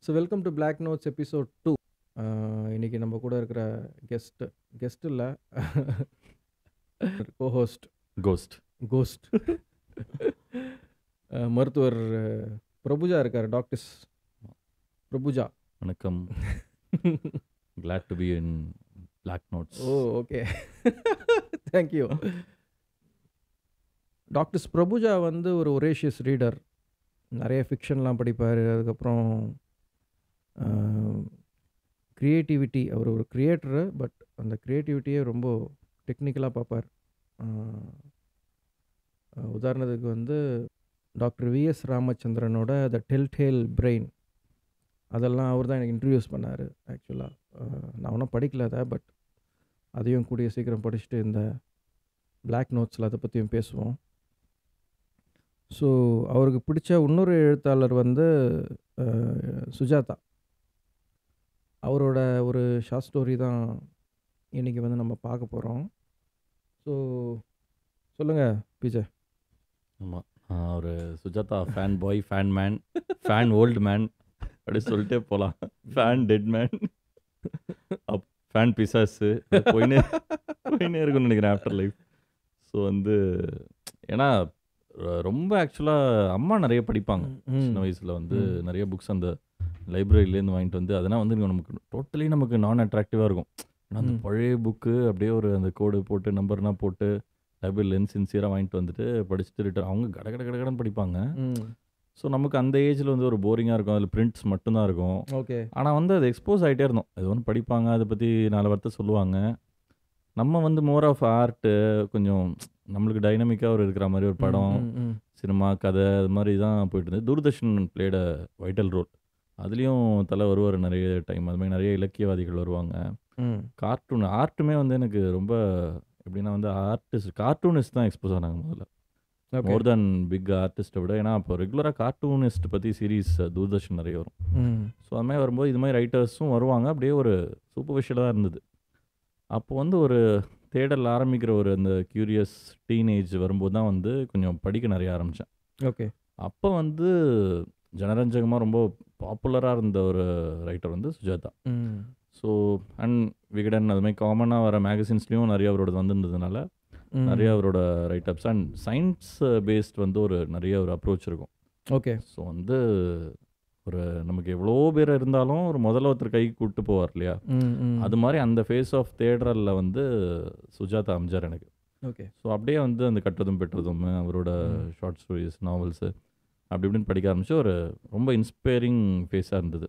So welcome to black notes episode 2. இன்னைக்கு நம்ம கூட இருக்கிற கெஸ்ட் இல்லை, கோஹோஸ்ட் கோஸ்ட் கோஸ்ட் மருத்துவர் பிரபுஜா இருக்கார். டாக்டர் பிரபுஜா, வணக்கம். glad to be in black notes. Oh okay, thank you. Doctor Prabuja வந்து ஒரு ஒரேஷியஸ் ரீடர், நிறைய ஃபிக்ஷன்லாம் படிப்பார். அதுக்கப்புறம் க்ரியேட்டிவிட்டி, அவர் ஒரு க்ரியேட்டரு, பட் அந்த க்ரியேட்டிவிட்டியே ரொம்ப டெக்னிக்கலாக பார்ப்பார். உதாரணத்துக்கு வந்து டாக்டர் விஎஸ் ராமச்சந்திரனோட த டெல்டேல் பிரெயின், அதெல்லாம் அவர் தான் எனக்கு இன்ட்ரடியூஸ் பண்ணார். ஆக்சுவலாக நான் ஒன்றும் படிக்கல அதை, பட் அதையும் கூடிய சீக்கிரம் படிச்சுட்டு இந்த பிளாக் நோட்ஸில் அதை பற்றியும் பேசுவோம். ஸோ அவருக்கு பிடிச்ச இன்னொரு எழுத்தாளர் வந்து சுஜாதா. அவரோட ஒரு ஷார்ட் ஸ்டோரி தான் இன்றைக்கி வந்து நம்ம பார்க்க போகிறோம். ஸோ சொல்லுங்கள் பிஜே. ஆமாம், ஒரு Sujatha fan boy, fan man, fan old man அப்படி சொல்லிட்டே போகலாம். ஃபேன் டெட் மேன், ஃபேன் பிசாஸு போயினே இருக்குன்னு நினைக்கிறேன் ஆஃப்டர் லைஃப். ஸோ வந்து ஏன்னா ரொம்ப ஆக்சுவலாக அம்மா நிறைய படிப்பாங்க சின்ன வயசில். வந்து நிறைய புக்ஸ் அந்த லைப்ரரியிலேருந்து வாங்கிட்டு வந்து அதெல்லாம் வந்து நமக்கு டோட்டலி நமக்கு நான் அட்ராக்டிவாக இருக்கும். ஏன்னா அந்த பழைய புக்கு அப்படியே ஒரு அந்த கோடு போட்டு நம்பர்னா போட்டு லைப்ரரியிலேருந்து சின்சியராக வாங்கிட்டு வந்துட்டு படிச்சுட்டு ரிட்டர்ன் அவங்க கடகடன்னு படிப்பாங்க. ஸோ நமக்கு அந்த ஏஜில் வந்து ஒரு போரிங்காக இருக்கும், அதில் பிரிண்ட்ஸ் மட்டும்தான் இருக்கும். ஓகே. ஆனால் வந்து அது எக்ஸ்போஸ் ஆகிட்டே இருந்தோம். அது ஒன்று படிப்பாங்க, அதை பற்றி 4 வார்த்தை சொல்லுவாங்க. நம்ம வந்து மோர் ஆஃப் ஆர்ட்டு, கொஞ்சம் நம்மளுக்கு டைனமிக்காக ஒரு இருக்கிற மாதிரி ஒரு படம், சினிமா, கதை, அது மாதிரி தான் போயிட்டு இருந்தது. Doordarshan played a vital role. அதுலேயும் தலை வருவார் நிறைய டைம். அது மாதிரி நிறைய இலக்கியவாதிகள் வருவாங்க. கார்ட்டூன் ஆர்ட்டுமே வந்து எனக்கு ரொம்ப எப்படின்னா வந்து கார்ட்டூனிஸ்ட் தான் எக்ஸ்போஸ் ஆனாங்க முதல்ல, மோர் தேன் பிக் ஆர்டிஸ்ட்டை விட. ஏன்னா அப்போ ரெகுலராக கார்ட்டூனிஸ்ட் பற்றி சீரீஸ் தூர்தர்ஷன் நிறைய வரும். ஸோ அது மாதிரி வரும்போது இது மாதிரி ரைட்டர்ஸும் வருவாங்க. அப்படியே ஒரு சூப்பர்ஃபிஷியலாக இருந்தது. அப்போ வந்து ஒரு தேடல் ஆரம்பிக்கிற ஒரு அந்த க்யூரியஸ் டீனேஜ் வரும்போது தான் வந்து கொஞ்சம் படிக்க நிறைய ஆரம்பித்தேன். ஓகே. அப்போ வந்து ஜனரஞ்சகமாக ரொம்ப பாப்புலராக இருந்த ஒரு ரைட்டர் வந்து சுஜாதா. ஸோ அண்ட் விகடன் அது மாதிரி காமனாக வர மேகசின்ஸ்லேயும் நிறைய அவரோட வந்துருந்ததுனால நிறைய அவரோட ரைட்டப்ஸ் அண்ட் சயின்ஸ் பேஸ்ட் வந்து ஒரு நிறைய ஒரு அப்ரோச் இருக்கும். ஓகே. ஸோ வந்து ஒரு நமக்கு எவ்வளோ பேர் இருந்தாலும் ஒரு முதல்ல ஒருத்தர் கைக்கு கூப்பிட்டு போவார் இல்லையா, அது மாதிரி அந்த ஃபேஸ் ஆஃப் தேடரில் வந்து சுஜாதா அமைஞ்சார் எனக்கு. ஓகே. ஸோ அப்படியே வந்து அந்த கற்றதும் பெற்றதும் அவரோட ஷார்ட் ஸ்டோரிஸ், நாவல்ஸு அப்படி இப்படின்னு படிக்க ஆரம்பிச்சு ஒரு ரொம்ப இன்ஸ்பைரிங் ஃபேஸாக இருந்தது.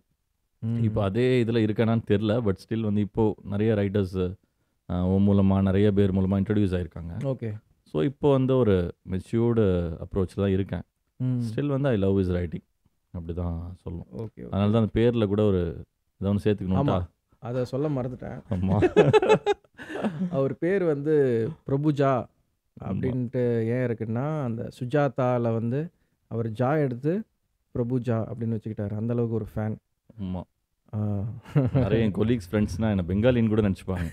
இப்போ அதே இதில் இருக்கானான்னு தெரில, பட் ஸ்டில் வந்து இப்போது நிறைய ரைட்டர்ஸ் மூலமாக நிறைய பேர் மூலமாக இன்ட்ரடியூஸ் ஆகிருக்காங்க. ஓகே. ஸோ இப்போ வந்து ஒரு மெச்சூர்டு அப்ரோச்சில் தான் இருக்கேன். ஸ்டில் வந்து ஐ லவ் இஸ் ரைட்டிங், அப்படி தான் சொல்லணும். ஓகே. அதனால தான் அந்த பேரில் கூட ஒரு இதை ஒன்று சேர்த்துக்கணும்டா. அதை சொல்ல மறந்துட்டேன். ஆமாம், அவர் பேர் வந்து பிரபுஜா அப்படின்ட்டு ஏன் இருக்குன்னா, அந்த சுஜாதாவில் வந்து அவர் ஜா எடுத்து பிரபுஜா அப்படின்னு வச்சுக்கிட்டாரு. அந்தளவுக்கு ஒரு ஃபேன். ஆமாம், நிறைய என் கொலீக்ஸ் ஃப்ரெண்ட்ஸ்னால் என்னை பெங்காலின்னு கூட நினச்சிப்பாங்க.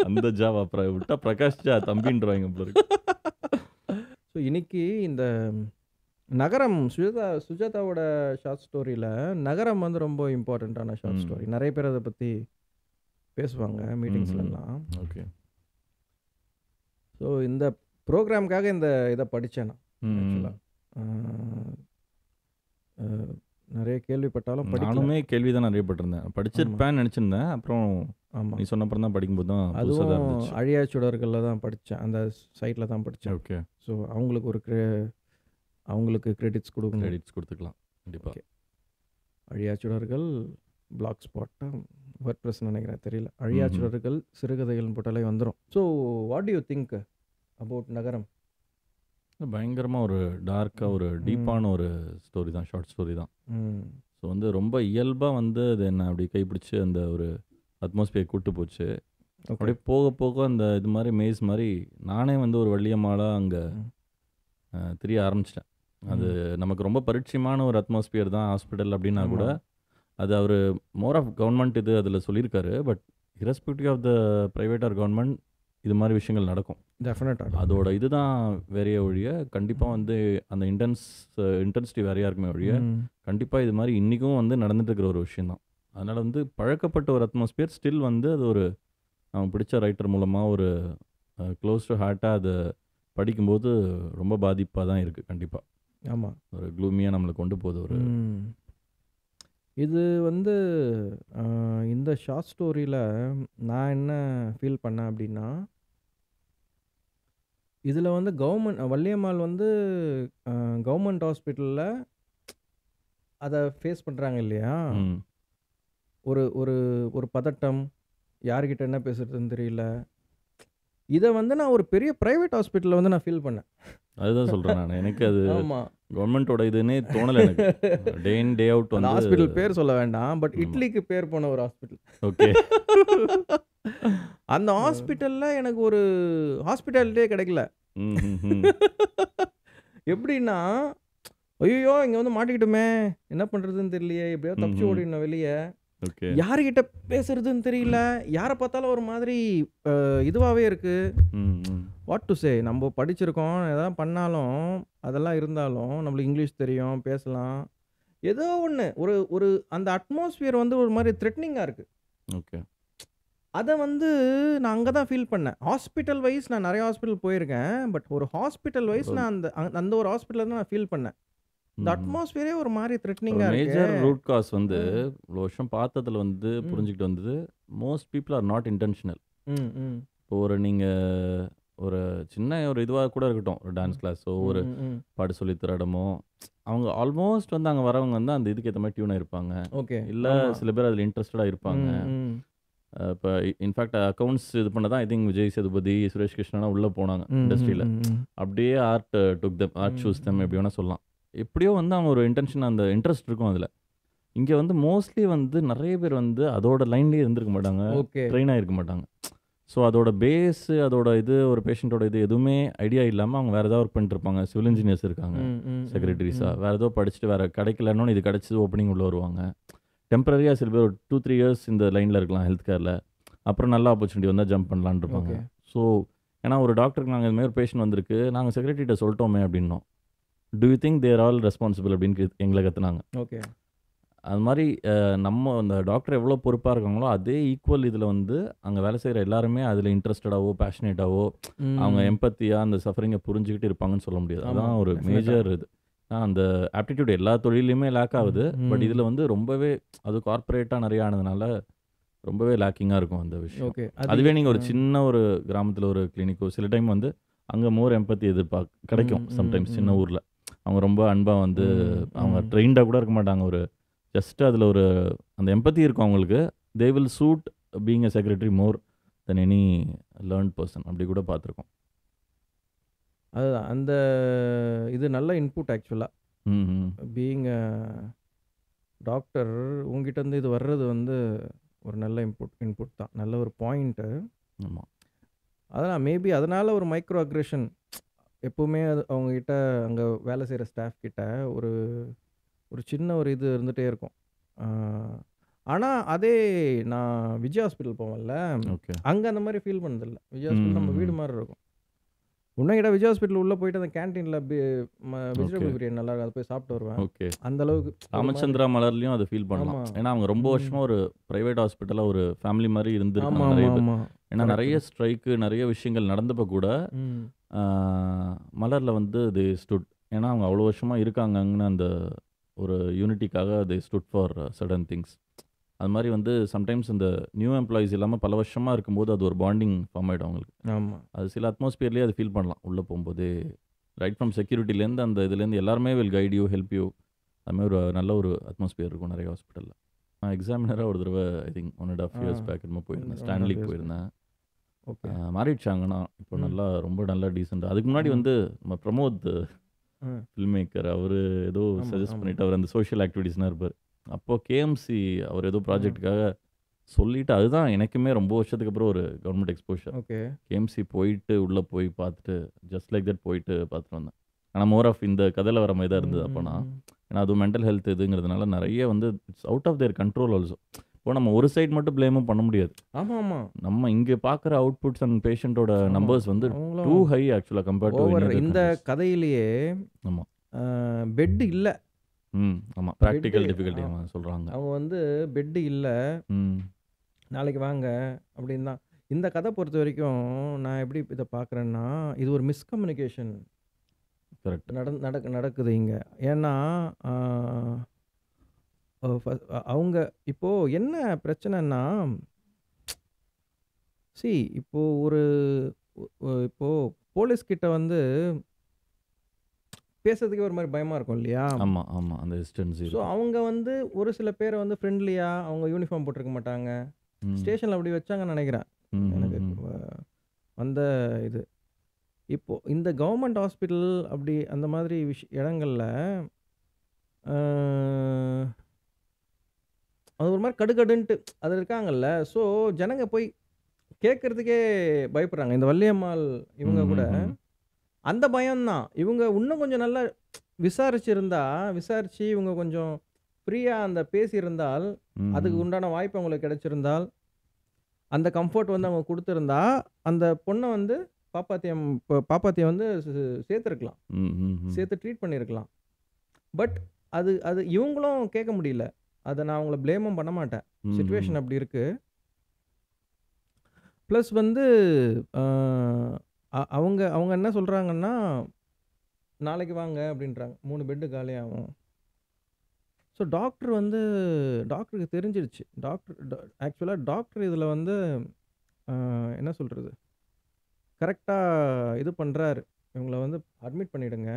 அந்த ஜாவா அப்புறம் விட்டா பிரகாஷ் ஜா தம்பின்றவாங்க போல இருக்கு. ஸோ இன்னைக்கு இந்த நகரம், சுஜாதாவோட ஷார்ட் ஸ்டோரியில் நகரம் வந்து ரொம்ப இம்பார்ட்டண்ட்டான ஷார்ட் ஸ்டோரி. நிறைய பேர் அதை பற்றி பேசுவாங்க மீட்டிங்ஸ்லாம். ஓகே. ஸோ இந்த ப்ரோக்ராமுக்காக இந்த இதை படித்தேன் நான். ஆக்சுவலாக நிறைய கேள்விப்பட்டாலும் நானுமே கேள்வி தான் நிறைய பட்டிருந்தேன், படிச்சிருப்பேன்னு நினச்சிருந்தேன். அப்புறம் ஆமாம், நீ சொன்னப்பறம் தான் படிக்கும்போது தான் அதுவும் அழியா சுடர்களில் தான் படித்தேன், அந்த சைட்டில் தான் படித்தேன். ஓகே. ஸோ அவங்களுக்கு கிரெடிட்ஸ் கொடுத்துக்கலாம் கண்டிப்பாக. அழியா சுடர்கள் பிளாக் ஸ்பாட்டா WordPress நினைக்கிறேன், தெரியல. அழியா சுடர்கள் சிறுகதைகள் போட்டாலே வந்துடும். So what to you think about நகரம்? பயங்கரமாக ஒரு டார்க்காக ஒரு டீப்பான ஒரு ஸ்டோரி தான், ஷார்ட் ஸ்டோரி தான். ஸோ வந்து ரொம்ப இயல்பாக வந்து அது என்ன அப்படி கைப்பிடிச்சி அந்த ஒரு அட்மாஸ்பியர் கூட்டு போச்சு. அப்படியே போக போக அந்த இது மாதிரி மேஸ் மாதிரி நானே வந்து ஒரு வள்ளியம்மாளாக அங்கே தெரிய ஆரம்பிச்சிட்டேன். அது நமக்கு ரொம்ப பரிட்சயமான ஒரு அட்மாஸ்பியர் தான் ஹாஸ்பிட்டல் அப்படின்னா கூட. அது அவர் மோர் ஆஃப் கவர்மெண்ட் இது அதில் சொல்லியிருக்காரு. But irrespective of the private or government, இது மாதிரி விஷயங்கள் நடக்கும். டெஃபினட்டாக. அதோட இதுதான் வேறைய ஒழிய கண்டிப்பாக வந்து அந்த இன்டென்சிட்டி வேறையாக இருக்குமே ஒழிய கண்டிப்பாக இது மாதிரி இன்றைக்கும் வந்து நடந்துட்டு இருக்கிற ஒரு விஷயந்தான். அதனால் வந்து பழக்கப்பட்ட ஒரு அட்மாஸ்பியர் ஸ்டில் வந்து அது ஒரு நமக்கு பிடிச்ச ரைட்டர் மூலமாக ஒரு க்ளோஸ் டு ஹார்ட்டாக அதை படிக்கும்போது ரொம்ப பாதிப்பாக தான் இருக்குது. கண்டிப்பாக ஆமாம். ஒரு க்ளூமியாக நம்மளை கொண்டு போகுது ஒரு இது வந்து இந்த ஷார்ட் ஸ்டோரியில் நான் என்ன ஃபீல் பண்ணேன் அப்படின்னா, இதில் வந்து வள்ளியம்மாள் வந்து கவர்மெண்ட் ஹாஸ்பிட்டலில் அதை ஃபேஸ் பண்ணுறாங்க இல்லையா? ம் ஒரு ஒரு ஒரு பதட்டம், யார்கிட்ட என்ன பேசுறதுன்னு தெரியல. இதை வந்து நான் ஒரு பெரிய ப்ரைவேட் ஹாஸ்பிட்டலில் வந்து நான் ஃபீல் பண்ணேன். அதுதான் சொல்கிறேன் நான். எனக்கு அது ஆமாம். கவர்மெண்ட்டோட இதுன்னே தோணலை எனக்கு. டே இன் டே அவுட் அந்த வந்து ஹாஸ்பிட்டல் பேர் சொல்ல வேண்டாம், பட் ஆமா. இட்லிக்கு பேர் போன ஒரு ஹாஸ்பிட்டல். ஓகே அந்த ஹாஸ்பிட்டலில் எனக்கு ஒரு ஹாஸ்பிட்டாலிட்டியே கிடைக்கல. எப்படின்னா, ஐயோ இங்கே வந்து மாட்டிக்கிட்டோமே, என்ன பண்ணுறதுன்னு தெரியலையே, எப்படியாவது தப்பிச்சு ஓடிடணும் வெளியே, ஓகே யாருக்கிட்ட பேசுறதுன்னு தெரியல, யாரை பார்த்தாலும் ஒரு மாதிரி இதுவாகவே இருக்குது. வாட் டு சே, நம்ம படிச்சிருக்கோம், எதாவது பண்ணாலும் அதெல்லாம் இருந்தாலும் நம்மளுக்கு இங்கிலீஷ் தெரியும், பேசலாம், ஏதோ ஒன்று ஒரு ஒரு அந்த அட்மாஸ்பியர் வந்து ஒரு மாதிரி த்ரெட்னிங்காக இருக்குது. ஓகே அதை வந்து நான் அங்கே தான் ஃபீல் பண்ணேன். ஹாஸ்பிட்டல் வைஸ் நான் நிறைய ஹாஸ்பிட்டல் போயிருக்கேன், பட் ஒரு ஹாஸ்பிட்டல் வைஸ் நான் அந்த ஒரு ஹாஸ்பிட்டலில் தான் நான் ஃபீல் பண்ணேன். இந்த அட்மாஸ்பியரே ஒரு மாதிரி த்ரெட்னிங்காக இருக்கு. மேஜர் ரூட் காஸ் வந்து இவ்வளோ வருஷம் பார்த்ததுல வந்து புரிஞ்சுக்கிட்டு வந்தது, most people are not intentional. இப்போ ஒரு நீங்கள் ஒரு சின்ன ஒரு இதுவாக கூட இருக்கட்டும், ஒரு டான்ஸ் கிளாஸோ ஒரு பாட்டு சொல்லி தர இடமோ, அவங்க ஆல்மோஸ்ட் வந்து அங்கே வரவங்க வந்து அந்த இதுக்கு ஏற்ற மாதிரி டியூனாக இருப்பாங்க. ஓகே. இல்லை சில பேர் அதில் இன்ட்ரெஸ்டடாக இருப்பாங்க. இப்போ இன்ஃபேக்ட் அக்கௌண்ட்ஸ் இது பண்ண தான் ஐ திங்க் விஜய் சேதுபதி, சுரேஷ் கிருஷ்ணனா உள்ளே போனாங்க இண்டஸ்ட்ரியில். அப்படியே ஆர்ட் சூஸ் தம் எப்படி வேணால் சொல்லலாம். எப்படியோ வந்து அவங்க ஒரு இன்டென்ஷன், அந்த இன்ட்ரெஸ்ட் இருக்கும் அதில். இங்கே வந்து மோஸ்ட்லி வந்து நிறைய பேர் வந்து அதோட லைன்லேயே இருந்திருக்க மாட்டாங்க, ட்ரெயின் ஆகிருக்க மாட்டாங்க. ஸோ அதோட பேஸு, அதோட இது, ஒரு பேஷண்ட்டோட இது எதுவுமே ஐடியா இல்லாமல் அவங்க வேறு ஏதாவது ஒர்க் பண்ணிட்டு இருப்பாங்க. சிவில் இன்ஜினியர்ஸ் இருக்காங்க, செக்ரட்டரிஸாக, வேறு ஏதோ படிச்சுட்டு வேறு கிடைக்கலன்னு இது கிடச்சி ஓப்பனிங் உள்ளே வருவாங்க. டெம்பரரியாக சில பேர் ஒரு 2-3 இயர்ஸ் இந்த லைனில் இருக்கலாம் ஹெல்த் கேரில், அப்புறம் நல்ல ஆப்பர்ச்சுனிட்டி வந்தால் ஜம்ப் பண்ணலான்னு இருப்பாங்க. ஸோ ஏன்னா ஒரு டாக்டருக்கு நாங்கள் இதுமாதிரி ஒரு பேஷண்ட் வந்திருக்கு, நாங்கள் செக்ரட்டரிகிட்ட சொல்லிட்டோமே அப்படின்னோம். Do you think they're all responsible அப்படின்னு எங்களை கற்றுனாங்க. ஓகே. அது மாதிரி நம்ம அந்த டாக்டர் எவ்வளோ பொறுப்பாக இருக்காங்களோ அதே ஈக்குவல் இதில் வந்து அங்கே வேலை செய்கிற எல்லாருமே அதில் இன்ட்ரெஸ்டடாவோ பேஷனேட்டாவோ அவங்க எம்பத்தியாக அந்த சஃபரிங்கை புரிஞ்சுக்கிட்டு இருப்பாங்கன்னு சொல்ல முடியாது. அதான் ஒரு மேஜர் இது. அந்த ஆப்டிடியூட் எல்லா தொழிலையுமே லேக் ஆகுது, பட் இதில் வந்து ரொம்பவே அது கார்பரேட்டாக நிறைய ஆனதுனால ரொம்பவே லேக்கிங்காக இருக்கும் அந்த விஷயம். ஓகே. அதுவே நீங்கள் ஒரு சின்ன ஒரு கிராமத்தில் ஒரு கிளினிக்கோ சில டைம் வந்து அங்கே மோர் எம்பத்தி கிடைக்கும். சம்டைம்ஸ் சின்ன ஊரில் அவங்க ரொம்ப அன்பாக வந்து அவங்க ட்ரெயின்டாக கூட இருக்க மாட்டாங்க, ஒரு ஜஸ்ட் அதில் ஒரு அந்த எம்பத்தி இருக்கும் அவங்களுக்கு. They will suit being a secretary more than any learned person. அப்படி கூட பார்த்துருக்கோம். அதுதான் அந்த இது நல்ல இன்புட் ஆக்சுவலாக. பீயிங் டாக்டர் உங்ககிட்ட இருந்து இது வர்றது வந்து ஒரு நல்ல இன்புட் தான், நல்ல ஒரு பாயிண்ட்டு. ஆமாம். அதனால் மேபி அதனால் ஒரு மைக்ரோ அக்ரெஷன் எப்போவுமே அது அவங்கக்கிட்ட அங்கே வேலை செய்கிற ஸ்டாஃப் கிட்ட ஒரு ஒரு சின்ன ஒரு இது இருந்துகிட்டே இருக்கும். ஆனால் அதே நான் விஜய் ஹாஸ்பிட்டல் போவேன்ல, அங்கே அந்த மாதிரி ஃபீல் பண்ணதில்லை. விஜய் ஹாஸ்பிட்டல் நம்ம வீடு மாதிரி இருக்கும். உன்னைக்கிட்ட விஜய் ஹாஸ்பிட்டல் உள்ளே போயிட்டு அந்த கேன்டீனில் வெஜிடபிள் பிரியாணி நல்லா இருக்கும், அதை போய் சாப்பிட்டு வருவேன். ஓகே. அந்த அளவுக்கு ராமச்சந்திரா மலர்லையும் அதை ஃபீல் பண்ணலாம். ஏன்னா அவங்க ரொம்ப வருஷமாக ஒரு ப்ரைவேட் ஹாஸ்பிட்டலாக ஒரு ஃபேமிலி மாதிரி இருந்திருக்காங்க நிறைய பேர். ஏன்னா நிறைய ஸ்ட்ரைக்கு நிறைய விஷயங்கள் நடந்தப்போ கூட மலரில் வந்து தே ஸ்டுட். ஏன்னா அவங்க அவ்வளோ வருஷமாக இருக்காங்கன்னு அந்த ஒரு யூனிட்டிக்காக they stood for sudden things. அது மாதிரி வந்து சம்டைம்ஸ் இந்த நியூ எம்ப்ளாயிஸ் இல்லாமல் பல வருஷமாக இருக்கும்போது அது ஒரு பாண்டிங் ஃபார்ம் ஆகிடும் அவங்களுக்கு. ஆமாம். அது சில அட்மாஸ்பியர்லேயே அது ஃபீல் பண்ணலாம் உள்ளே போகும்போதே. ரைட் ஃப்ரம் செக்யூரிட்டிலேருந்து அந்த இதுலேருந்து எல்லாருமே will guide you, help you. அதுமாதிரி ஒரு நல்ல ஒரு அட்மாஸ்பியர் இருக்கும் நிறைய ஹாஸ்பிட்டலில். நான் எக்ஸாமினராக ஒரு தடவை ஐ திங்க் 1.5 years பேக் என்னமோ போயிருந்தேன், ஸ்டான்லிக்கு போயிருந்தேன். ஓகே. மாறிடுச்சாங்கன்னா இப்போ நல்லா ரொம்ப நல்லா டீசெண்டாக. அதுக்கு முன்னாடி வந்து நம்ம பிரமோத் ஃபில்ம் மேக்கர், அவர் ஏதோ சஜஸ்ட் பண்ணிவிட்டு அவர் அந்த சோஷியல் ஆக்டிவிட்டீஸ்னால் இருப்பார். அப்போது கேஎம்சி அவர் ஏதோ ப்ராஜெக்டுக்காக சொல்லிவிட்டு, அதுதான் எனக்குமே ரொம்ப வருஷத்துக்கு அப்புறம் ஒரு கவர்மெண்ட் எக்ஸ்போஷர். ஓகே. கேஎம்சி போயிட்டு உள்ளே போய் பார்த்துட்டு ஜஸ்ட் லைக் தட் போயிட்டு பார்த்துட்டு வந்தேன். ஆனால் மோர் ஆஃப் இந்த கதையில் வர மாதிரி தான் இருந்தது அப்போனா. ஏன்னா அதுவும் மென்டல் ஹெல்த் இதுங்கிறதுனால நிறைய வந்து it's out of their control also. இப்போ நம்ம ஒரு சைடு மட்டும் ப்ளேமும் பண்ண முடியாது. ஆமாம் ஆமாம் நம்ம இங்கே பார்க்குற அவுட்புட்ஸ் அண்ட் பேஷண்ட்டோட ஆமாம் நம்பர்ஸ் வந்து டூ அவங்களும் ஹை ஆக்சுவலாக compared to any over other இந்த கண்ட்ரிஸ். கதையிலேயே ஆமாம். பெட்டு இல்லை. ஆமாம். பெட்டு ப்ராக்டிக்கல் டிஃபிகல்ட்டி சொல்கிறாங்க. அவங்க வந்து பெட்டு இல்லை, ம் நாளைக்கு வாங்க அப்படின்னு தான். இந்த கதை பொறுத்த வரைக்கும் நான் எப்படி இதை பார்க்குறேன்னா, இது ஒரு மிஸ்கம்யூனிகேஷன் கரெக்ட். நடக்குது இங்கே. ஏன்னா அவங்க இப்போது என்ன பிரச்சனைன்னா, இப்போது ஒரு இப்போது போலீஸ் கிட்ட வந்து பேசுறதுக்கே ஒரு மாதிரி பயமாக இருக்கும் இல்லையா? ஆமாம் ஆமாம். அந்த ஹெசிடன்சி ஸோ இருக்கும். அவங்க வந்து ஒரு சில பேரை வந்து ஃப்ரெண்ட்லியாக அவங்க யூனிஃபார்ம் போட்டிருக்க மாட்டாங்க. ம் ஸ்டேஷனில் அப்படி வச்சாங்கன்னு நினைக்கிறேன் ம் எனக்கு. ம் அந்த இது இப்போது இந்த கவர்மெண்ட் ஹாஸ்பிட்டல் அப்படி அந்த மாதிரி இடங்களில் அது ஒரு மாதிரி கடுகடுன்ட்டு அது இருக்காங்கல்ல. ஸோ ஜனங்க போய் கேட்குறதுக்கே பயப்படுறாங்க. இந்த வள்ளியம்மாள் இவங்க கூட அந்த பயம்தான். இவங்க இன்னும் கொஞ்சம் நல்லா விசாரிச்சு இவங்க கொஞ்சம் ஃப்ரீயாக அந்த பேசியிருந்தால், அதுக்கு உண்டான வாய்ப்பு அவங்களுக்கு கிடைச்சிருந்தால், அந்த கம்ஃபர்ட் வந்து அவங்க கொடுத்துருந்தா, அந்த பொண்ணை வந்து பாப்பாத்தியை வந்து சேர்த்துருக்கலாம், சேர்த்து ட்ரீட் பண்ணியிருக்கலாம். பட் அது இவங்களும் கேட்க முடியல. அதை நான் அவங்கள ப்ளேமும் பண்ண மாட்டேன். சிச்சுவேஷன் அப்படி இருக்குது. ப்ளஸ் வந்து அவங்க அவங்க என்ன சொல்கிறாங்கன்னா, நாளைக்கு வாங்க அப்படின்றாங்க. 3 பெட்டு காலியாகும். ஸோ டாக்டருக்கு தெரிஞ்சிருச்சு. ஆக்சுவலாக டாக்டர் இதில் வந்து என்ன சொல்கிறது, கரெக்டாக இது பண்ணுறாரு. இவங்களை வந்து அட்மிட் பண்ணிவிடுங்க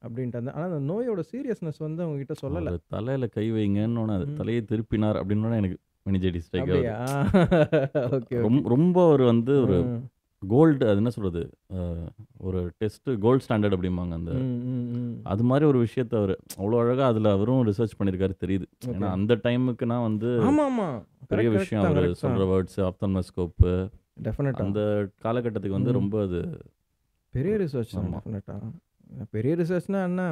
அப்படின்ட்டு. ஆனால் அந்த நோயோட சீரியஸ்னஸ் வந்து அவங்ககிட்ட சொல்லலை. தலையில் கை வைங்கன்னு தலையை திருப்பினார் அப்படின்னு எனக்கு மெனிஞ்சைட்டிஸ் ஸ்ட்ரைக் ஆகுது. ஓகே ரொம்ப ஒரு வந்து ஒரு கோல்டு, அது என்ன சொல்கிறது, ஒரு டெஸ்ட்டு கோல்டு ஸ்டாண்டர்ட் அப்படிம்பாங்க. அந்த அது மாதிரி ஒரு விஷயத்தை அவர் அவ்வளோ அழகாக அதில் அவரும் ரிசர்ச் பண்ணியிருக்காரு தெரியுது. ஏன்னா அந்த டைமுக்குனா வந்து பெரிய விஷயம் அவர் சொல்கிற வேர்ட்ஸ், ஆப்தல்மோஸ்கோப்பு, டெஃபினட்டாக அந்த காலகட்டத்துக்கு வந்து ரொம்ப அது பெரிய ரிசர்ச். டெஃபினட்டாக பெரிய ரிசர்ச்னா என்ன,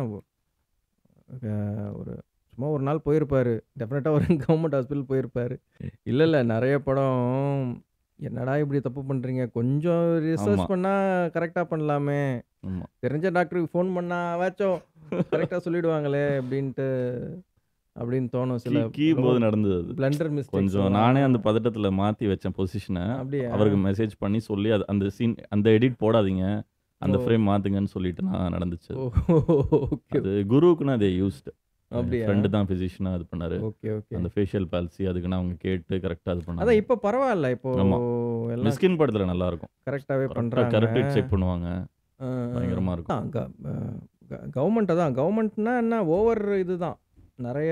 ஒரு சும்மா ஒரு நாள் போயிருப்பார். டெஃபினட்டாக ஒரு கவர்மெண்ட் ஹாஸ்பிட்டல் போயிருப்பார். இல்லை நிறைய படம் என்னடா இப்படி தப்பு பண்ணுறீங்க, கொஞ்சம் ரிசர்ச் பண்ணால் கரெக்டாக பண்ணலாமே, தெரிஞ்ச டாக்டருக்கு ஃபோன் பண்ணாவாச்சும் கரெக்டாக சொல்லிடுவாங்களே அப்படின்னு தோணும். சில போது நடந்தது பிளண்டர் மிஸ்டேக். கொஞ்சம் நானே அந்த பதட்டத்தில் மாற்றி வச்சேன் பொசிஷனை. அவருக்கு மெசேஜ் பண்ணி சொல்லி அந்த சீன் அந்த எடிட் போடாதீங்க, அந்த ஃப்ரேம் மாற்றுங்கன்னு சொல்லிட்டு நான் நடந்துச்சு. அது குருவுக்குன்னா அதை யூஸ்டு. அப்படியே ஃப்ரெண்டு தான் ஃபிசிஷியனாக இது பண்ணாரு. அந்த ஃபேஷியல் பால்சி அதுக்குன்னு அவங்க கேட்டு கரெக்டாக இது பண்ணாங்க. அதான் இப்போ பரவாயில்ல. இப்போ மிஸ்கின் படத்தில் நல்லா இருக்கும், கரெக்டாகவே பண்ணுறாங்க, கரெக்டாக செக் பண்ணுவாங்க, பயங்கரமாக இருக்கும். கவர்மெண்ட் தான். கவர்மெண்ட்னா என்ன, ஓவர் இதுதான், நிறைய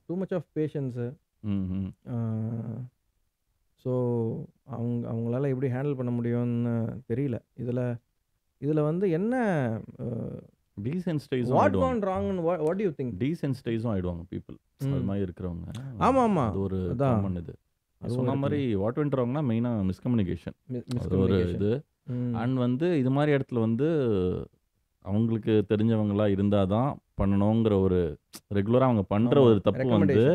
டூ மச் ஆஃப் பேஷன்ஸு. ஸோ அவங்களால எப்படி ஹேண்டில் பண்ண முடியும்னு தெரியல. இதில் வந்து என்ன டீசென்சிடைஸும் ஆயிடுவாங்க பீப்புள். அது மாதிரி இருக்கிறவங்க. ஆமாம் அது ஒரு காமன் இது. சொன்ன மாதிரி வாட் வென்ட் ராங்னா மெயினாக மிஸ்கம்யூனிகேஷன் ஒரு இது. அண்ட் வந்து இது மாதிரி இடத்துல வந்து அவங்களுக்கு தெரிஞ்சவங்களா இருந்தால் தான் பண்ணணுங்கிற ஒரு ரெகுலராக அவங்க பண்ணுற ஒரு தப்பு வந்து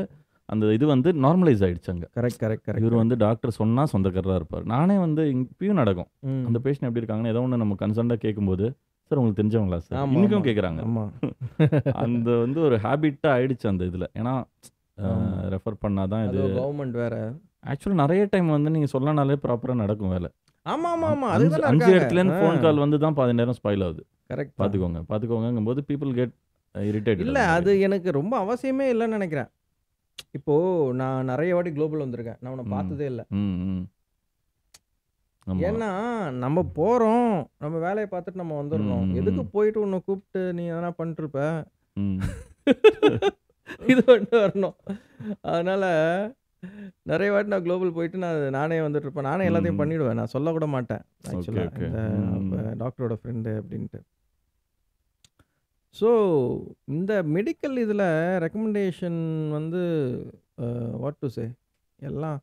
அந்த இது வந்து நார்மலைஸ் ஆகிடுச்சாங்க. கரெக்ட். இவர் வந்து டாக்டர் சொன்னால் சொந்தக்காரராக இருப்பார். நானே வந்து இப்பயும் நடக்கும். அந்த பேஷண்ட் எப்படி இருக்காங்கன்னு ஏதோ ஒன்று நம்ம கன்சர்ன்டாக கேட்கும்போது, சார் உங்களுக்கு தெரிஞ்சவங்களா சார், இன்றைக்கும் கேட்குறாங்க. அந்த வந்து ஒரு ஹேபிட்டாக ஆயிடுச்சு அந்த இதில். ஏன்னா ரெஃபர் பண்ணாதான் இது கவர்மெண்ட் வேற. ஆக்சுவலாக நிறைய டைம் வந்து நீங்கள் சொல்லனாலே ப்ராப்பராக நடக்கும் வேலை. ஆமாம் 5 இடத்துலேருந்து ஃபோன் கால் வந்து தான் பாதி நேரம் ஸ்பாயில் ஆகுது. கரெக்ட். பார்த்துக்கோங்கும்போது பீப்புள் கெட் இரிட்டேட். இல்லை அது எனக்கு ரொம்ப அவசியமே இல்லைன்னு நினைக்கிறேன். இப்போது நான் நிறைய வாட்டி குளோபல் வந்திருக்கேன், நான் உன்னை பார்த்ததே இல்லை. ஏன்னா நம்ம போகிறோம், நம்ம வேலையை பார்த்துட்டு நம்ம வந்துடுறோம். எதுக்கு போயிட்டு உன்னை கூப்பிட்டு நீ எதனா பண்ணிட்டுருப்ப, இது பண்ணிட்டு வரணும். அதனால் நிறைய வாட்டி நான் குளோபல் போயிட்டு நானே வந்துட்டுருப்பேன். நானே எல்லாத்தையும் பண்ணிவிடுவேன், நான் சொல்லக்கூட மாட்டேன் ஆக்சுவலாக இந்த டாக்டரோட ஃப்ரெண்டு அப்படின்ட்டு. ஸோ இந்த மெடிக்கல் இதில் ரெக்கமெண்டேஷன் வந்து வாட் டு சே எல்லாம்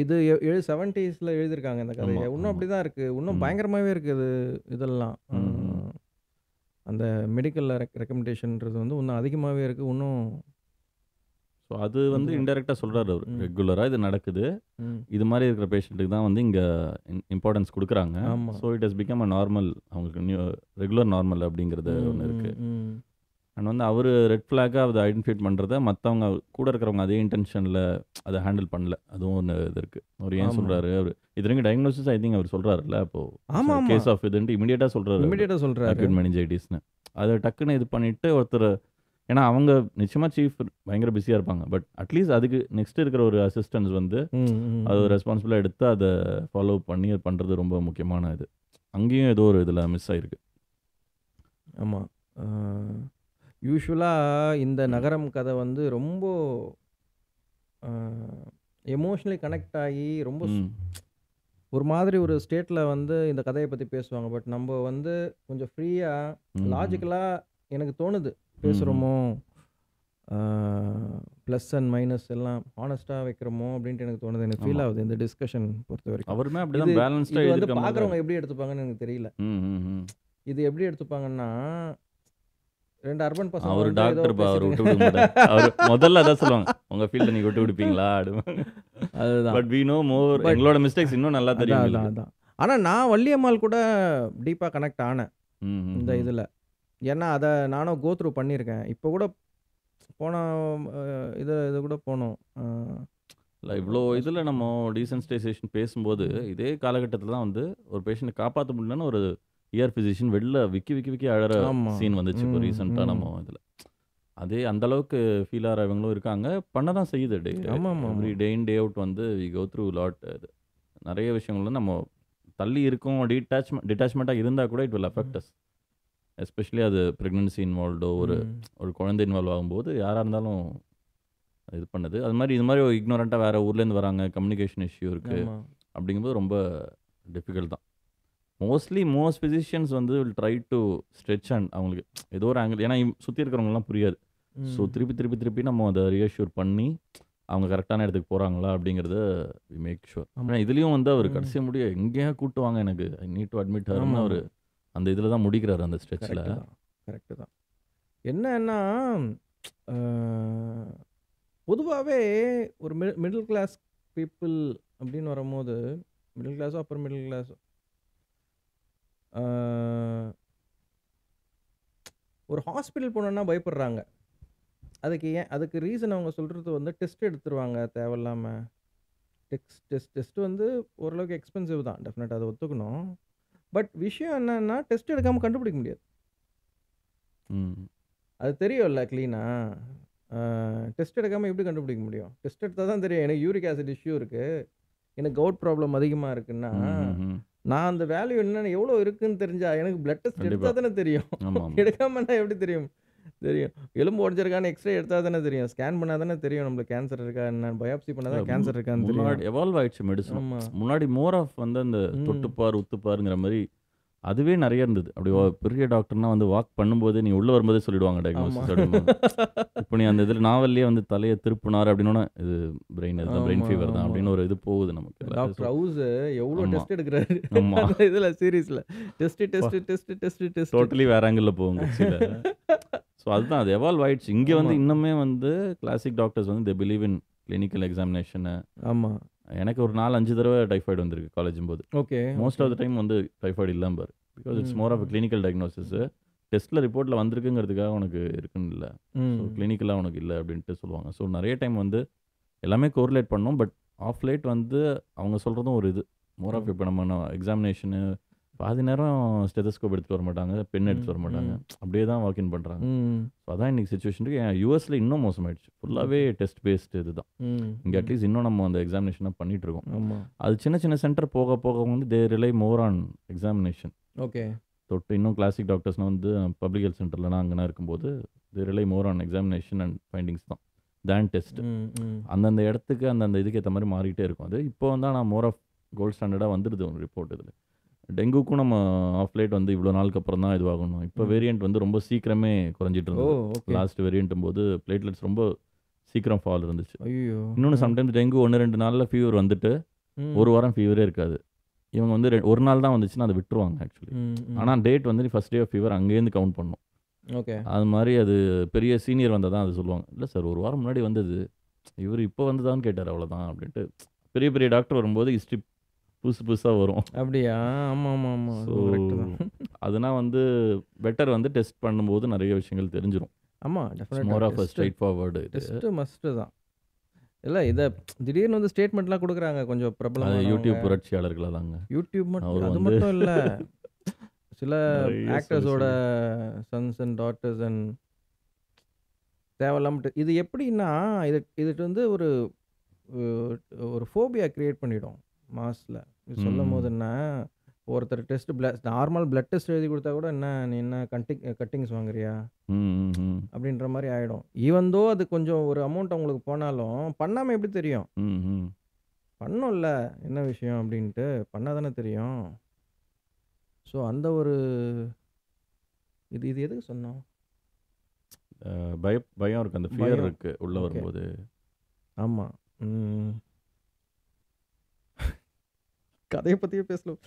இது 70s எழுதியிருக்காங்க இந்த கதையை. இன்னும் அப்படி தான் இருக்குது, இன்னும் பயங்கரமாகவே இருக்குது இதெல்லாம். அந்த மெடிக்கலில் ரெக்கமெண்டேஷன்றது வந்து இன்னும் அதிகமாகவே இருக்குது இன்னும். ஸோ அது வந்து அதுதான். இன்டெரக்டாக சொல்கிறாரு அவர் ம். ரெகுலராக இது நடக்குது, ம். இது மாதிரி இருக்கிற பேஷண்ட்டுக்கு தான் வந்து இங்கே இம்பார்ட்டன்ஸ் கொடுக்குறாங்க. ஆமா. So it has become a normal, அவங்களுக்கு ரெகுலர் நார்மல் அப்படிங்கிறது ம், ஒன்று ம், இருக்குது. ம். அண்ட் வந்து அவர் ரெட் ஃப்ளாக்காக அதை ஐடென்டிஃபை பண்ணுறத மற்றவங்க கூட இருக்கிறவங்க அதே இன்டென்ஷனில் அதை ஹேண்டில் பண்ணல, அதுவும் ஒன்று இது இருக்குது. அவர் ஏன் ஆமா. சொல்கிறாரு, அவர் இது டயக்னோசிஸ் ஐ திங்க் அவர் சொல்கிறாருல்ல, ஆமா, அப்போது ஆமா. கேஸ் ஆஃப் இதுன்ட்டு இமீடியட்டாக சொல்கிறாரு இமிடியேட்டா சொல்றாரு. அக்யூட் மெனிஞ்சைட்டிஸ்னு. அதை டக்குன்னு இது பண்ணிவிட்டு ஒருத்தர், ஏன்னா அவங்க நிச்சயமாக சீஃப் பயங்கர பிஸியாக இருப்பாங்க, பட் அட்லீஸ்ட் அதுக்கு நெக்ஸ்ட் இருக்கிற ஒரு அசிஸ்டன்ஸ் வந்து ம், ம், அது ம். ரெஸ்பான்சிபிளாக எடுத்து அதை ஃபாலோ பண்ணி பண்ணுறது ரொம்ப முக்கியமான இது. அங்கேயும் ஏதோ ஒரு இதில் மிஸ் ஆகிருக்கு. ஆமா. யூஷுவலாக இந்த நகரம் கதை வந்து ரொம்ப எமோஷ்னலி கனெக்ட் ஆகி ரொம்ப ம் ஒரு மாதிரி ஒரு ஸ்டேட்டில் வந்து இந்த கதையை பற்றி பேசுவாங்க. பட் நம்ம வந்து கொஞ்சம் ஃப்ரீயாக ம் லாஜிக்கலாக எனக்கு தோணுது பேசுகிறோமோ, ப்ளஸ் அண்ட் மைனஸ் எல்லாம் ஹானஸ்ட்டாக வைக்கிறோமோ அப்படின்ட்டு எனக்கு தோணுது. எனக்கு ஃபீல் ஆமா. ஆகுது இந்த டிஸ்கஷன் பொறுத்த வரைக்கும். அவருமே இது அப்படிதான் பேலன்ஸ்டாக இது வந்து எழுதியிருக்க மாதிரி தான் பார்க்குறவங்க இருக்கு. எப்படி எடுத்துப்பாங்கன்னு எனக்கு தெரியல. ம் ம் ம் இது எப்படி எடுத்துப்பாங்கன்னா, 2 அர்பன் பசங்க அவர் வந்து ஏதோ டாக்டர் அவர் விட்டு பேசிட்டு விட மாட்டார். அவர் முதல்ல அதான் சொல்லுவாங்க, உங்க ஃபீல்டில் நீங்கள் விட்டு விடுப்பீங்களா அப்படிவாங்க. அதுதான். But we know more, but எங்களோட மிஸ்டேக்ஸ் இன்னும் நல்லா தெரியும் அதான் அதான் எங்களுக்கு. அதான். ஆனால் நான் வள்ளியம்மாள் கூட டீப்பாக கனெக்ட் ஆனேன் ம் ம் இந்த ம் இதில். ஏன்னா அதை நானும் கோ த்ரூ பண்ணியிருக்கேன். இப்போ கூட போன இது கூட போனோம். இல்லை இவ்வளோ இதில் நம்ம டீசென்சிட்டைசேஷன் பேசும்போது இதே காலகட்டத்தில் தான் வந்து ஒரு பேஷண்ட்டை காப்பாற்ற முடியலன்னு ஒரு இயர் ஃபிசிஷியன் வெளில விக்கி அழற ஆமாம். சீன் வந்துச்சு இப்போ ம் ரீசெண்டாக ம் நம்ம இதில். அதே அந்த அளவுக்கு ஃபீல் ஆகிறவங்களும் இருக்காங்க, பண்ண தான் செய்யுது. ஆமாம் ஆமாம் எவ்ரி ஆமாம். டே இன் டே அவுட் வந்து வி கோ த்ரூ லாட். இது நிறைய விஷயங்கள் வந்து நம்ம தள்ளி இருக்கோம், டிட்டாச்மெண்ட்டாக இருந்தால் கூட it will affect as. Especially அது ப்ரெக்னென்சி இன்வால்வ்டோ ஒரு ம். ஒரு குழந்தை இன்வால்வ் ஆகும்போது யாராக இருந்தாலும் இது பண்ணுது. அது மாதிரி இது மாதிரி ஒரு இக்னோரண்ட்டாக வேறு ஊர்லேருந்து வராங்க, கம்யூனிகேஷன் இஷ்யூ இருக்குது ஆமாம். அப்படிங்கும்போது ரொம்ப டிஃபிகல்ட் தான். மோஸ்ட் ஃபிசிஷியன்ஸ் வந்து will try to stretch and அவங்களுக்கு ஏதோ ஒரு ஆங்கிள், ஏன்னா சுற்றி இருக்கிறவங்கலாம் புரியாது. ஸோ ம். திருப்பி நம்ம அதை ரியஷ்யூர் பண்ணி அவங்க கரெக்டான இடத்துக்கு போகிறாங்களா அப்படிங்கிறத வி மேக் ஷுர். ஆமாம். ஆனால் இதுலேயும் வந்து அவர் ம். கடைசி முடிய எங்கேயா கூட்டு வாங்க, எனக்கு ஐ நீட் டு அட்மிட் ஹர்னு ஆமாம் அவர் ஆமாம். அந்த இதில் தான் முடிக்கிறாரு அந்த ஸ்ட்ரெச்சில். கரெக்டு தான். கரெக்டு தான். என்னன்னா பொதுவாகவே ஒரு மிடில் கிளாஸ் பீப்புள் அப்படின்னு வரும்போது, மிடில் கிளாஸோ அப்பர் மிடில் கிளாஸோ ஒரு ஹாஸ்பிட்டல் போனோன்னா பயப்படுறாங்க. அதுக்கு ரீசன் அவங்க சொல்கிறது வந்து டெஸ்ட் எடுத்துருவாங்க தேவையில்லாமல். டெஸ்ட் வந்து ஓரளவுக்கு எக்ஸ்பென்சிவ் தான், டெஃபினட்டாக அதை ஒத்துக்கணும். பட் விஷயம் என்னன்னா டெஸ்ட் எடுக்காமல் கண்டுபிடிக்க முடியாது. ம் அது தெரியும்ல க்ளீனாக. டெஸ்ட் எடுக்காமல் எப்படி கண்டுபிடிக்க முடியும்? டெஸ்ட் எடுத்தால் தான் தெரியும். எனக்கு யூரிக் ஆசிட் இஷ்யூ இருக்குது, எனக்கு கவுட் ப்ராப்ளம் அதிகமாக இருக்குன்னா, நான் அந்த வேல்யூ என்னென்ன எவ்வளோ இருக்குன்னு தெரிஞ்சா எனக்கு பிளட் டெஸ்ட் கண்டிப்பாக. எடுத்தால் தானே தெரியும். ஆமாம் எடுக்காமல் நான் எப்படி தெரியும்? எலும்பு உடஞ்சிருக்கான்னு எக்ஸ்ரே எடுத்தால் தானே தெரியும். ஸ்கேன் பண்ணால் தானே தெரியும் நம்மளுக்கு கேன்சர் இருக்கா என்ன, பயாப்சி பண்ணால் தான் கேன்சர் இருக்கான்னு முன்னாடி தெரியும். எவால்வ் ஆயிடுச்சு மெடிசன். ஆமாம். முன்னாடி மோர் ஆஃப் வந்து அந்த ம் தொட்டுப்பார் உத்துப்பாருங்கிற மாதிரி அதுவே நிறைய இருந்தது. அப்படி பெரிய டாக்டர்னா வந்து வாக் பண்ணும்போது நீ உள்ளே வரும்போதே சொல்லிடுவாங்க டயக்னோசிஸ் ஆமாம் அப்படிம்போது. இப்போ நீ அந்த இதில் நாவல்லையே வந்து தலையை திருப்பினார் அப்படின்னா இது பிரெயின், இதுதான் பிரெயின் ஆமாம் ஃபீவர் தான் ஆமாம். அப்படின்னு ஒரு இது போகுது நமக்கு. டாக்டர் ஹவுஸ் எவ்வளோ ஆமாம் டெஸ்ட் எடுக்கிறாரு ஆமாம் அந்த இதில் சீரீஸில். டெஸ்ட் டோட்டலி வேற ஆங்கிளில் போகும் கட்சியில். ஸோ அதுதான் அது எவால்வ் ஆயிடுச்சு. இங்கே வந்து ஆமாம் இன்னுமே வந்து கிளாசிக் டாக்டர்ஸ் வந்து they believe in clinical examination. ஆமாம். எனக்கு ஒரு 4-5 தடவை டைஃபாய்டு வந்திருக்கு காலேஜும் போது. Okay most okay. Of the time வந்து டைஃபாய்டு இல்லாமல் பாரு, because it's more of um clinical diagnosis. டெஸ்ட்டில் ரிப்போர்ட்டில் வந்திருக்குங்கிறதுக்காக உனக்கு இருக்குன்னு இல்லை, ஸோ ம் கிளினிக்கலாக உனக்கு இல்லை அப்படின்ட்டு சொல்லுவாங்க. ஸோ நிறைய டைம் வந்து எல்லாமே கோரிலேட் பண்ணோம். பட் ஆஃப் லைட் வந்து அவங்க சொல்கிறதும் ஒரு இது மோர் ஆஃப். ம் இப்போ நம்ம எக்ஸாமினேஷனு பாதி நேரம் ஸ்டெதஸ்கோப் எடுத்துகிட்டு வர மாட்டாங்க, பென் எடுத்துகிட்டு வர ம் மாட்டாங்க, ம் அப்படியே தான் வாக்கின் பண்ணுறாங்க. ம் ஸோ அதான் இன்றைக்கி சுச்சுவேஷன் இருக்குது. யூஎஸில் இன்னும் மோசமாயிடுச்சு, ஃபுல்லாகவே டெஸ்ட் பேஸ்டு இது தான். ம் இங்கே ம் அட்லீஸ்ட் இன்னும் நம்ம அந்த எக்ஸாமினேஷனாக பண்ணிகிட்ருக்கோம். ஆமாம். அது சின்ன சென்டர் போக போக வந்து they rely more on examination. Okay. தொட்டு இன்னும் கிளாசிக் டாக்டர்ஸ்னால் வந்து பப்ளிக் ஹெல்த் சென்டர்லாம் அங்கேனா இருக்கும்போது they rely more on examination and findings தான் தேன் டெஸ்ட். ம் ம் அந்தந்த இடத்துக்கு அந்தந்த இதுக்கு ஏற்ற மாதிரி மாறிட்டே இருக்கும். அது இப்போ வந்து நான் மோர் ஆஃப் கோல்ட் ஸ்டாண்டர்டாக வந்துடுது ஒரு ரிப்போர்ட். இதில் டெங்குக்கும் நம்ம ஆஃப் லைட் வந்து இவ்வளோ நாளுக்கு அப்புறம் தான் இதுவாகணும். இப்போ ம் வேரியண்ட் வந்து ரொம்ப சீக்கிரமே குறைஞ்சிட்டு ஓ இருந்தது. ஓகே. லாஸ்ட் வேரியண்ட்டும் போது பிளேட்லெட்ஸ் ரொம்ப சீக்கிரம் ஃபால் இருந்துச்சு. ஐயோ. இன்னொன்று சம்டைம்ஸ் டெங்கு 1-2 நாளில் ஃபீவர் வந்துட்டு ம் ஒரு வாரம் ஃபீவரே இருக்காது. இவங்க வந்து ஒரு நாள் தான் வந்துச்சுன்னா அதை விட்டுருவாங்க ஆக்சுவலி. ம் ம் ஆனால் டேட் வந்து ஃபஸ்ட் டே ஆஃப் ஃபீவர் அங்கேருந்து கவுண்ட் பண்ணும். ஓகே. அது மாதிரி அது பெரிய சீனியர் வந்தால் தான் அது சொல்லுவாங்க. இல்லை சார் ஒரு வாரம் முன்னாடி வந்தது, இவர் இப்போ வந்துதான்னு கேட்டார், அவ்வளோதான் அப்படின்ட்டு. பெரிய பெரிய டாக்டர் வரும்போது ஹிஸ்ட்ரி புதுசு புதுசாக வரும். அப்படியா? ஆமாம் ஆமாம் ஆமாம், ஸோ அதுவும் கரெக்டு தான். அதனால் வந்து பெட்டர் வந்து டெஸ்ட் பண்ணும்போது நிறைய விஷயங்கள் தெரிஞ்சிடும். ஆமாம், இட்ஸ் டெஃபினட்டாக more of a test straightforward இது. டெஸ்ட்டு மஸ்ட்டு தான். இல்லை, இதை திடீர்னு வந்து ஸ்டேட்மெண்ட்லாம் கொடுக்குறாங்க கொஞ்சம் அது பிரபலமானவங்க. யூடியூப் புரட்சியாளர்களாக தாங்க. யூடியூப் மட்டும், அவர் அது வந்து மட்டும் இல்லை, சில நிறைய ஆக்டர்ஸோட சன்ஸ் அண்ட் டாட்டர்ஸ் அண்ட் தேவையில்லாமட்டு இது எப்படின்னா, இது வந்து ஒரு ஒரு ஃபோபியா கிரியேட் பண்ணிடும் மாஸில். இது சொல்லும் போது என்ன, ஒருத்தர் டெஸ்ட் நார்மல் பிளட் டெஸ்ட் எழுதி கொடுத்தா கூட என்ன நீ என்ன கட்டிங்ஸ் வாங்குறியா அப்படின்ற மாதிரி ஆகிடும். ஈவன் தோ அது கொஞ்சம் ஒரு அமௌண்ட் அவங்களுக்கு போனாலும் பண்ணாமல் எப்படி தெரியும்? பண்ணோம்ல என்ன விஷயம் அப்படின்ட்டு பண்ணால் தானே தெரியும். ஸோ அந்த ஒரு இது இது எதுக்கு சொன்னோம்? பயம் இருக்கு, அந்த ஃபியர் பயம். இருக்கு உள்ள Okay. வரும்போது. ஆமாம். கதையை பற்றியே பேசலாம்.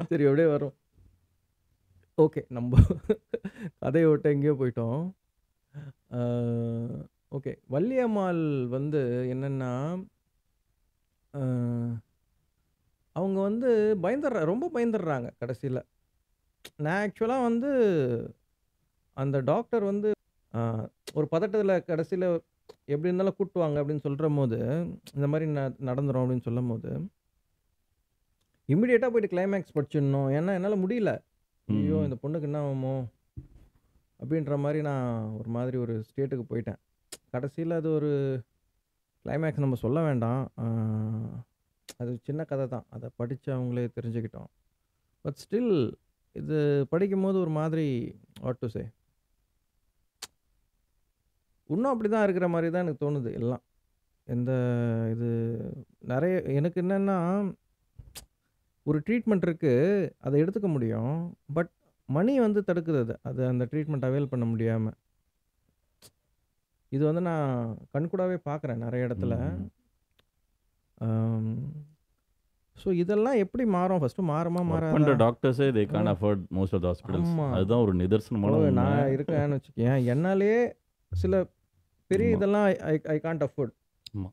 சரி, அப்படியே வரும். ஓகே, நம்ம கதையை விட்டு எங்கேயோ போயிட்டோம். ஓகே, வள்ளியம்மாள் வந்து என்னென்னா, அவங்க வந்து ரொம்ப பயந்துடுறாங்க கடைசியில். நான் ஆக்சுவலாக வந்து அந்த டாக்டர் வந்து ஒரு பதட்டத்தில் கடைசியில் எப்படி இருந்தாலும் கூட்டுவாங்க அப்படின்னு சொல்கிற போது, இந்த மாதிரி நடந்துடும் அப்படின்னு சொல்லும் போது இம்மிடியேட்டாக போயிட்டு கிளைமேக்ஸ் படிச்சிடணும். ஏன்னா என்னால் முடியல. ஐயோ இந்த பொண்ணுக்கு என்ன ஆகுமோ அப்படின்ற மாதிரி நான் ஒரு மாதிரி ஒரு ஸ்டேட்டுக்கு போயிட்டேன். கடைசியில் அது ஒரு கிளைமேக்ஸ் நம்ம சொல்ல வேண்டாம். அது சின்ன கதை தான், அதை படித்து அவங்களே தெரிஞ்சுக்கிட்டோம். பட் ஸ்டில் இது படிக்கும்போது ஒரு மாதிரி வாட் டு சே, இன்னும் அப்படி தான் இருக்கிற மாதிரி தான் எனக்கு தோணுது எல்லாம். எந்த இது நிறைய எனக்கு என்னென்னா, ஒரு ட்ரீட்மெண்ட் இருக்குது, அதை எடுத்துக்க முடியும். பட் மணி வந்து தடுக்குது அது அந்த ட்ரீட்மெண்ட் அவைல் பண்ண முடியாமல். இது வந்து நான் கண்கூடாவே பார்க்குறேன் நிறைய இடத்துல. ஸோ இதெல்லாம் எப்படி மாறும்? ஃபஸ்ட்டு மாறுமா மாறாதா? டாக்டர்ஸே they can't afford most of the hospitals. ஆமா. அதுதான் ஒரு நிதர்சனமான உண்மை. நான் இருக்கேன்னு வச்சுக்கேன், என்னாலே சில பெரிய இதெல்லாம் ஐ கான்ட் அஃபோர்ட். ஆமா.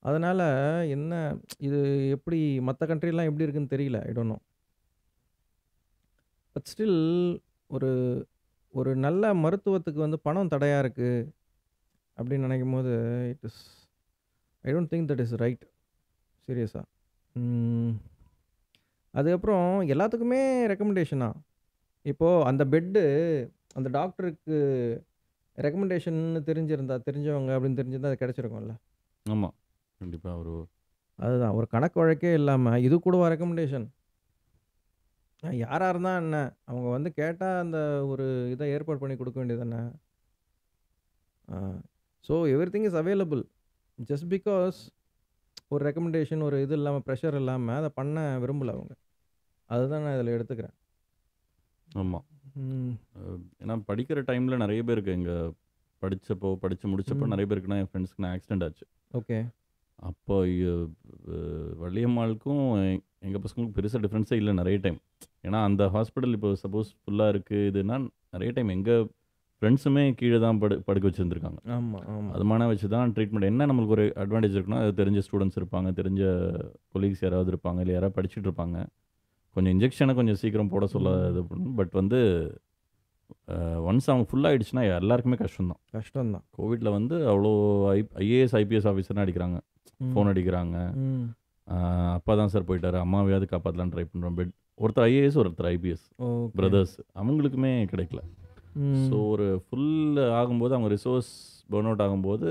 அதனால் என்ன இது எப்படி மற்ற கண்ட்ரிலாம் எப்படி இருக்குன்னு தெரியல, I don't know. But still ஒரு ஒரு நல்ல மருத்துவத்துக்கு வந்து பணம் தடையாக இருக்குது அப்படின்னு நினைக்கும் போது it is, I don't think that is right, சீரியஸாக. அதுக்கப்புறம் எல்லாத்துக்குமே ரெக்கமெண்டேஷனா? இப்போது அந்த பெட்டு அந்த டாக்டருக்கு ரெக்கமெண்டேஷன் தெரிஞ்சவங்க அப்படின்னு தெரிஞ்சிருந்தா அது கிடச்சிருக்கும்ல. ஆமாம், கண்டிப்பாக. அதுதான் ஒரு கணக்கு வழக்கே இல்லாமல் இது கூடவா ரெக்கமெண்டேஷன்? யாராக இருந்தால் என்ன, அவங்க வந்து கேட்டால் அந்த ஒரு இதை ஏற்பாடு பண்ணி கொடுக்க வேண்டியது தானே. So every thing is available. Just because ஒரு ரெக்கமெண்டேஷன் ஒரு இது இல்லாமல், ப்ரெஷர் இல்லாமல் அதை பண்ண விரும்பலை அவங்க. அதுதான் நான் இதில் எடுத்துக்கிறேன். ஆமாம். ஏன்னா படிக்கிற டைமில் நிறைய பேருக்கு இங்கே படித்து முடிச்சப்போ நிறைய பேருக்கு என் ஃப்ரெண்ட்ஸ்க்கு ஆக்சிடென்ட் ஆச்சு. ஓகே. அப்போ வள்ளியம்மாளுக்கும் எங்கள் பசங்களுக்கும் பெருசாக டிஃப்ரென்ஸே இல்லை நிறைய டைம். ஏன்னா அந்த ஹாஸ்பிட்டல் இப்போ சப்போஸ் ஃபுல்லாக இருக்குது இதுன்னா நிறைய டைம் எங்கள் ஃப்ரெண்ட்ஸுமே கீழே தான் படுக்க வச்சுருந்துருக்காங்க. ஆமாம் ஆமாம். அதுமான வச்சு தான் ட்ரீட்மெண்ட். என்ன நம்மளுக்கு ஒரு அட்வான்டேஜ் இருக்குன்னா, அது தெரிஞ்ச ஸ்டூடெண்ட்ஸ் இருப்பாங்க, தெரிஞ்ச கொலீக்ஸ் யாராவது இருப்பாங்க, இல்லை யாராவது படிச்சுட்டு இருப்பாங்க. கொஞ்சம் இன்ஜெக்ஷனை கொஞ்சம் சீக்கிரம் போட சொல்ல இது பண்ணும். பட் வந்து ஒன்ஸ் அவங்க ஃபுல்லாகிடுச்சுன்னா எல்லாருக்குமே கஷ்டம்தான். கோவிட்டில் வந்து அவ்வளோ ஐஏஎஸ் ஐபிஎஸ் ஆஃபீஸர்னு அடிக்கிறாங்க, ஃபோன் அடிக்கிறாங்க. அப்பா தான் சார் போயிட்டாரு, அம்மாவையாவது காப்பாற்றலான்னு ட்ரை பண்ணுறோம். பெட் ஒருத்தர் ஐஏஎஸ் ஒருத்தர் ஐபிஎஸ் பிரதர்ஸ், அவங்களுக்குமே கிடைக்கல. ஸோ ஒரு ஃபுல் ஆகும்போது அவங்க ரிசோர்ஸ் பர்ன் அவுட் ஆகும்போது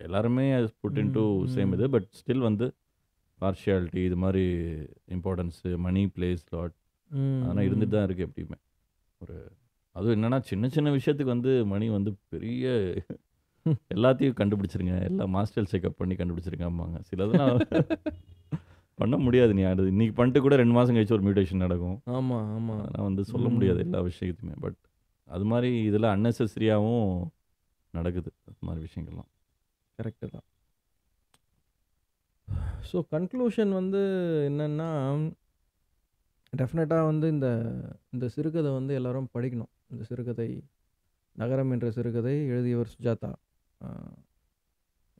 எல்லாருமே புட் இன் டு சேம் இது. பட் ஸ்டில் வந்து பார்ஷியாலிட்டி இது மாதிரி இம்பார்ட்டன்ஸு, மணி பிளேஸ் லாட் அதெல்லாம் இருந்துட்டு தான் இருக்குது எப்படியுமே. அதுவும் என்னென்னா சின்ன சின்ன விஷயத்துக்கு வந்து மணி வந்து பெரிய எல்லாத்தையும் கண்டுபிடிச்சிருங்க, எல்லாம் மாஸ்டர் செக்அப் பண்ணி கண்டுபிடிச்சிருங்க ஆமாங்க. சிலதெல்லாம் பண்ண முடியாது. நீ அது இன்றைக்கி பண்ணிட்டு கூட 2 மாதம் கழிச்சு ஒரு மியூட்டேஷன் நடக்கும். ஆமாம் ஆமாம். அதெல்லாம் வந்து சொல்ல முடியாது எல்லா விஷயத்தையுமே. பட் அது மாதிரி இதெல்லாம் அன்னெசரியாகவும் நடக்குது, அது மாதிரி விஷயங்கள்லாம். கரெக்டு தான். ஸோ கன்க்ளூஷன் வந்து என்னென்னா, டெஃபினட்டாக வந்து இந்த சிறுகதை வந்து எல்லோரும் படிக்கணும். இந்த சிறுகதை நகரம் என்ற சிறுகதை எழுதியவர் சுஜாதா.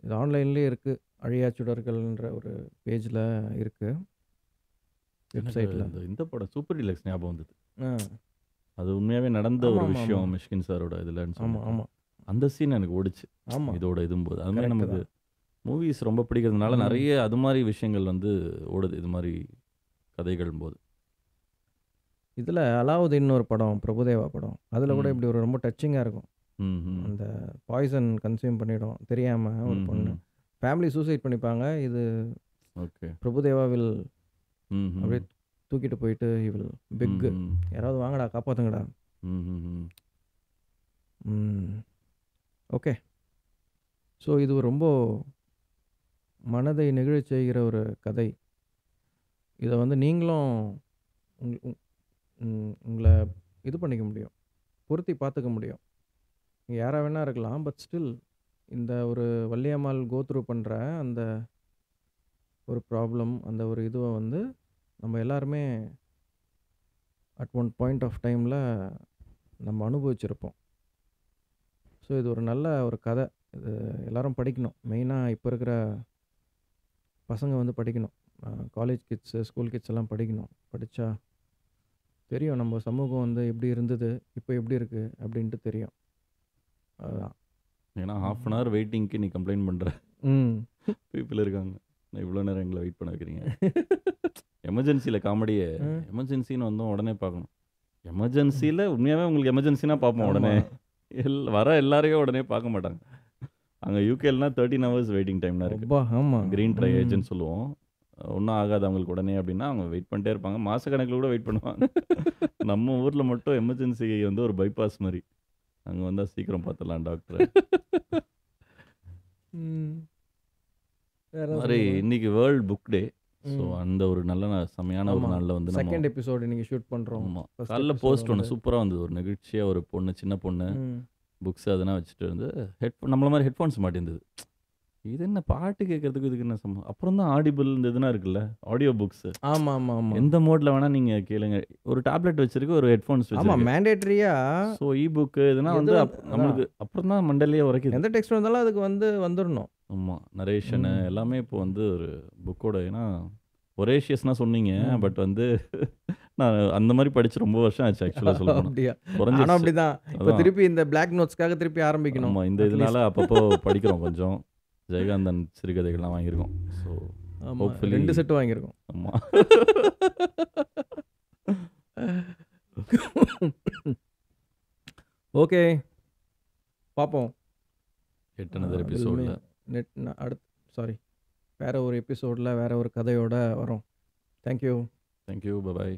இது ஆன்லைன்லேயே இருக்குது. அழியா சுடர்கள்ன்ற ஒரு பேஜில் இருக்குது, வெப்சைட்டில். இந்த படம் சூப்பர் டீலக்ஸ் ஞாபகம் வந்தது. ஆ அது உண்மையாகவே நடந்த ஒரு ஆமாம் விஷயம் ஆமாம் மிஷ்கின் சாரோட இதுலன்னு ஆமாம் சொல்லிட்டு ஆமாம் அந்த சீன் எனக்கு ஓடிச்சு ஆமாம் இதோட இதும்போது. அது மாதிரி கரெக்டு நமக்கு தான். மூவிஸ் ரொம்ப பிடிக்கிறதுனால ம் நிறைய அது மாதிரி விஷயங்கள் ஓடுது இது மாதிரி கதைகள் போது. இதில் அலாவுதீன் ஒரு படம், பிரபுதேவா படம், அதில் கூட ம் இப்படி ஒரு ரொம்ப டச்சிங்காக இருக்கும். ம் ம் அந்த பாய்சன் கன்சியூம் பண்ணிடும் தெரியாமல் ஒரு ம் பொண்ணு, ம் ஃபேமிலி சூசைட் பண்ணிப்பாங்க. இது ஓகே பிரபுதேவா வில் ம் ம் அப்படியே தூக்கிட்டு போயிட்டு இவில் ம் பிக்கு, ம் யாராவது வாங்கடா காப்பாற்றுங்கடா. ம் ம் ஓகே. ஸோ இது ரொம்ப மனதை நெகிழச் செய்கிற ஒரு கதை. இதை வந்து நீங்களும் உங்களை இது பண்ணிக்க முடியும், பொருத்தி பார்த்துக்க முடியும். நீங்கள் யாராக வேணா இருக்கலாம், பட் ஸ்டில் இந்த ஒரு வள்ளியம்மாள் கோத்ரூ பண்ணுற அந்த ஒரு ப்ராப்ளம், அந்த ஒரு இதுவை வந்து நம்ம எல்லாருமே அட் ஒன் பாயிண்ட் ஆஃப் டைமில் நம்ம அனுபவிச்சிருப்போம். ஸோ இது ஒரு நல்ல ஒரு கதை. இது எல்லாரும் படிக்கணும். மெயினாக இப்போ இருக்கிற பசங்க வந்து படிக்கணும். காலேஜ் கிட்ஸு, ஸ்கூல் கிட்ஸ் எல்லாம் படிக்கணும். படித்தா தெரியும் நம்ம சமூகம் வந்து எப்படி இருந்தது, இப்போ எப்படி இருக்குது அப்படின்ட்டு தெரியும். அதுதான். ஏன்னா ஹாஃப் அன் ஹவர் வெயிட்டிங்க்கு நீ கம்ப்ளைண்ட் பண்ணுற ம் பீப்புள் இருக்காங்க. நான் இவ்வளோ நேரம் எங்களை வெயிட் பண்ண வைக்கிறீங்க. எமர்ஜென்சியில் காமெடியே எமர்ஜென்சின்னு வந்தோம் உடனே பார்க்கணும். எமர்ஜென்சியில் உண்மையாகவே உங்களுக்கு எமர்ஜென்சினா பார்ப்போம் உடனே. வர எல்லாரையும் உடனே பார்க்க மாட்டாங்க. அங்கே யூகேலனா 13 hours வெயிட்டிங் டைம்லாம் இருக்குது. ஆமாம், க்ரீன் ட்ரை ஏஜென்ட் சொல்லுவோம். ஒன்றும் ஆகாது அவங்களுக்கு உடனே அப்படின்னா அவங்க வெயிட் பண்ணிட்டே இருப்பாங்க. மாதக்கணக்கில் கூட வெயிட் பண்ணுவாங்க. நம்ம ஊரில் மட்டும் எமர்ஜென்சி வந்து ஒரு பைபாஸ் மாதிரி. அங்கே வந்தால் சீக்கிரம் பார்த்துடலாம் டாக்டர். மாதிரி இன்னைக்கு வேர்ல்டு புக் டே. ஸோ அந்த ஒரு நல்ல செமையான ஒரு நாளில் வந்து நம்ம செகண்ட் எபிசோடு இன்னைக்கு ஷூட் பண்ணுறோம். ஆமாம் காலைல போஸ்ட் ஒன்று சூப்பராக வந்தது. ஒரு நெகிழ்ச்சியாக ஒரு பொண்ணு, சின்ன பொண்ணு புக்ஸ் அதெல்லாம் வச்சுட்டு இருந்து நம்மள மாதிரி ஹெட்ஃபோன்ஸ் மாட்டிருந்தது. இது என்ன பாட்டு கேட்கறதுக்கு இதுக்கு என்ன சம்பவம். அப்புறம் தான் ஆடிபிள் இந்த இதெல்லாம் இருக்குல்ல, ஆடியோ புக்ஸ். ஆமாம் ஆமாம் ஆமாம். எந்த மோட்ல வேணா நீங்க கேளுங்க. ஒரு டேப்லெட் வச்சிருக்கு, ஒரு ஹெட்ஃபோன்ஸ் ஆமாம், வச்சிருக்கு. மேண்டேட்டரியா. ஸோ இ புக் இதெல்லாம் வந்து நம்மளுக்கு அப்புறம் தான் மண்டலையே உரைக்குது. எந்த டெக்ஸ்ட் வந்தாலும் அதுக்கு வந்து வந்துடணும். ஆமாம், நரேஷனு எல்லாமே இப்போ வந்து ஒரு புக்கோட. ஏன்னா ஒரேஷியஸ்னா சொன்னீங்க, பட் வந்து நான் அந்த மாதிரி படிச்சு ரொம்ப வருஷம் ஆச்சு ஆக்சுவலாக சொல்ல போனால். அப்படியா? குறைஞ்சி ஆனால் அப்படி தான் இப்போ திருப்பி இந்த பிளாக் நோட்ஸ்க்காக திருப்பி ஆரம்பிக்கணும். ஆமாம், இந்த இதனால அப்பப்போ படிக்கிறோம் கொஞ்சம். ஜெயகாந்தன் சிறுகதைகள்லாம் வாங்கியிருக்கோம். ஸோ ஹோப்ஃபுல்லி 2 செட்டு வாங்கியிருக்கோம். ஆமாம். ஓகே, பார்ப்போம். எட்டனதர் எபிசோடில் அடுத்து சாரி வேறு ஒரு எபிசோடில் வேறு ஒரு கதையோடு வரோம். தேங்க்யூ. தேங்க்யூ, பாய்.